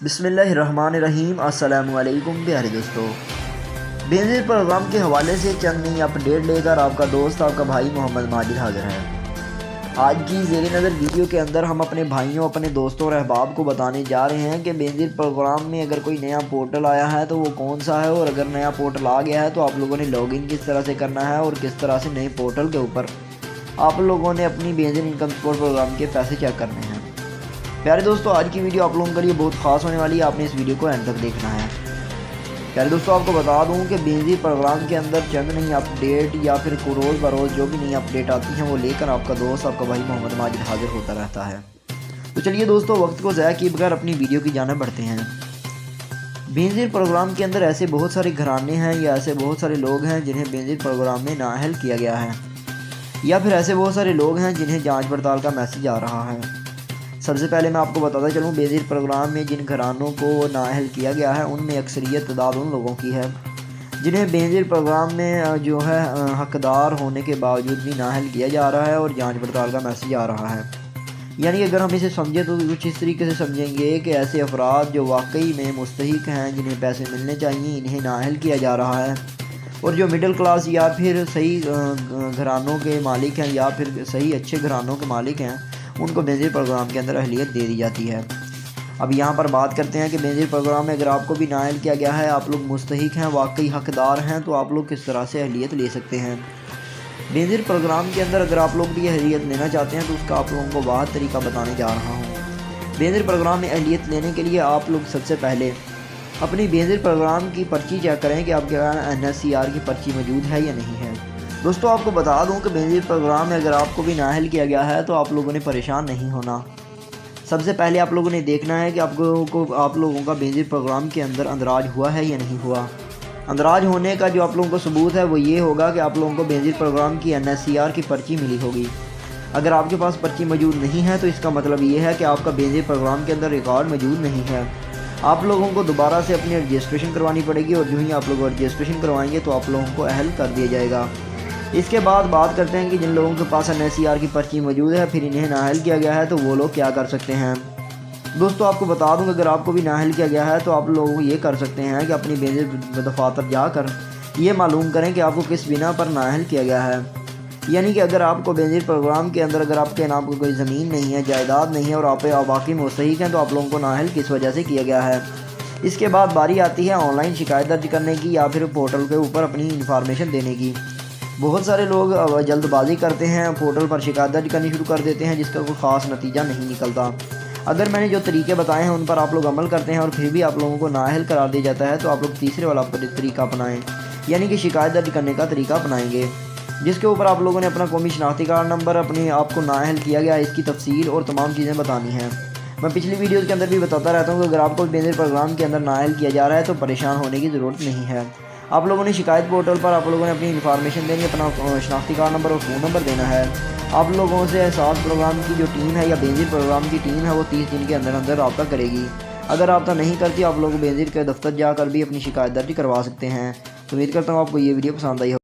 بسم اللہ الرحمن الرحیم۔ السلام علیکم پیارے دوستو، بینظیر پروگرام کے حوالے سے چند نئی اپڈیٹ لے کر آپ کا دوست آپ کا بھائی محمد ماجد حاضر ہے۔ آج کی زیر نظر ویڈیو کے اندر ہم اپنے بھائیوں، اپنے دوستوں اور احباب کو بتانے جا رہے ہیں کہ بینظیر پروگرام میں اگر کوئی نیا پورٹل آیا ہے تو وہ کون سا ہے، اور اگر نیا پورٹل آ گیا ہے تو آپ لوگوں نے لاگ ان کس طرح سے کرنا ہے اور کس طرح سے نئے پورٹل کے اوپر آپ لوگوں نے اپنی بینظیر انکم سپورٹ پروگرام کے پیسے چیک کرنے ہیں۔ پیارے دوستو، آج کی ویڈیو آپ لوگوں کے لیے بہت خاص ہونے والی ہے، آپ نے اس ویڈیو کو اینڈ تک دیکھنا ہے۔ پیارے دوستو، آپ کو بتا دوں کہ بینظیر پروگرام کے اندر چند نئی اپڈیٹ یا پھر روز بروز جو بھی نئی اپڈیٹ آتی ہیں وہ لے کر آپ کا دوست آپ کا بھائی محمد ماجد حاضر ہوتا رہتا ہے۔ تو چلیے دوستو، وقت کو ضائع کیے بغیر اپنی ویڈیو کی جانب بڑھتے ہیں۔ بینظیر پروگرام کے اندر ایسے بہت سارے گھرانے ہیں یا ایسے بہت سارے لوگ ہیں جنہیں بینظیر پروگرام میں نااہل کیا گیا ہے، یا پھر ایسے بہت سارے لوگ ہیں جنہیں جانچ پڑتال کا میسج آ رہا ہے۔ سب سے پہلے میں آپ کو بتاتا چلوں، بینظیر پروگرام میں جن گھرانوں کو نااہل کیا گیا ہے ان میں اکثریت تعداد ان لوگوں کی ہے جنہیں بینظیر پروگرام میں جو ہے حقدار ہونے کے باوجود بھی نااہل کیا جا رہا ہے اور جانچ پڑتال کا میسج آ رہا ہے۔ یعنی اگر ہم اسے سمجھیں تو کچھ اس طریقے سے سمجھیں گے کہ ایسے افراد جو واقعی میں مستحق ہیں، جنہیں پیسے ملنے چاہیے، انہیں نااہل کیا جا رہا ہے، اور جو مڈل کلاس یا پھر صحیح گھرانوں کے مالک ہیں یا پھر صحیح اچھے گھرانوں کے مالک ہیں، ان کو بینظیر پروگرام کے اندر اہلیت دے دی جاتی ہے۔ اب یہاں پر بات کرتے ہیں کہ بینظیر پروگرام میں اگر آپ کو بھی نااہل کیا گیا ہے، آپ لوگ مستحق ہیں، واقعی حقدار ہیں، تو آپ لوگ کس طرح سے اہلیت لے سکتے ہیں۔ بینظیر پروگرام کے اندر اگر آپ لوگ بھی اہلیت لینا چاہتے ہیں تو اس کا آپ لوگوں کو واحد طریقہ بتانے جا رہا ہوں۔ بینظیر پروگرام میں اہلیت لینے کے لیے آپ لوگ سب سے پہلے اپنی بینظیر پروگرام کی پرچی چیک کریں کہ آپ کے NSCR کی پرچی موجود ہے یا نہیں ہے۔ دوستو، آپ کو بتا دوں کہ بینظیر پروگرام میں اگر آپ کو بھی نااہل کیا گیا ہے تو آپ لوگوں نے پریشان نہیں ہونا۔ سب سے پہلے آپ لوگوں نے دیکھنا ہے کہ آپ لوگوں کا بینظیر پروگرام کے اندر اندراج ہوا ہے یا نہیں ہوا۔ اندراج ہونے کا جو آپ لوگوں کو ثبوت ہے وہ یہ ہوگا کہ آپ لوگوں کو بینظیر پروگرام کی NSCR کی پرچی ملی ہوگی۔ اگر آپ کے پاس پرچی موجود نہیں ہے تو اس کا مطلب یہ ہے کہ آپ کا بینظیر پروگرام کے اندر ریکارڈ موجود نہیں ہے۔ آپ لوگوں کو دوبارہ سے اپنی رجسٹریشن کروانی پڑے گی، اور جو ہی آپ لوگ رجسٹریشن کروائیں گے تو آپ لوگوں کو اہل کر دیا جائے گا۔ اس کے بعد بات کرتے ہیں کہ جن لوگوں کے پاس NSCR کی پرچی موجود ہے پھر انہیں نااہل کیا گیا ہے تو وہ لوگ کیا کر سکتے ہیں۔ دوستو، آپ کو بتا دوں کہ اگر آپ کو بھی نااہل کیا گیا ہے تو آپ لوگ یہ کر سکتے ہیں کہ اپنی بینظیر دفاتر جا کر یہ معلوم کریں کہ آپ کو کس بنا پر نااہل کیا گیا ہے۔ یعنی کہ اگر آپ کو بینظیر پروگرام کے اندر اگر آپ کے نام کو کوئی زمین نہیں ہے، جائیداد نہیں ہے، اور آپ واقعی مستحق ہیں تو آپ لوگوں کو نااہل کس وجہ سے کیا گیا ہے۔ اس کے بعد باری آتی ہے آن لائن شکایت درج کرنے کی یا پھر پورٹل کے اوپر اپنی انفارمیشن دینے کی۔ بہت سارے لوگ جلد بازی کرتے ہیں، پورٹل پر شکایت درج کرنی شروع کر دیتے ہیں جس کا کوئی خاص نتیجہ نہیں نکلتا۔ اگر میں نے جو طریقے بتائے ہیں ان پر آپ لوگ عمل کرتے ہیں اور پھر بھی آپ لوگوں کو نااہل قرار دیا جاتا ہے تو آپ لوگ تیسرے والا طریقہ اپنائیں، یعنی کہ شکایت درج کرنے کا طریقہ اپنائیں گے، جس کے اوپر آپ لوگوں نے اپنا قومی شناختی کارڈ نمبر، اپنے آپ کو نااہل کیا گیا اس کی تفصیل اور تمام چیزیں بتانی ہیں۔ میں پچھلی ویڈیوز کے اندر بھی بتاتا رہتا ہوں کہ اگر آپ کو بینظیر پروگرام کے اندر نااہل کیا جا رہا ہے تو پریشان ہونے کی ضرورت نہیں ہے۔ آپ لوگوں نے شکایت پورٹل پر آپ لوگوں نے اپنی انفارمیشن دینی، اپنا شناختی کارڈ نمبر اور فون نمبر دینا ہے۔ آپ لوگوں سے احساس پروگرام کی جو ٹیم ہے یا بینظیر پروگرام کی ٹیم ہے وہ 30 دن کے اندر اندر رابطہ کرے گی۔ اگر رابطہ نہیں کرتی آپ لوگ بینظیر کے دفتر جا کر بھی اپنی شکایت درج کروا سکتے ہیں۔ تو امید کرتا ہوں آپ کو یہ ویڈیو پسند آئی ہو۔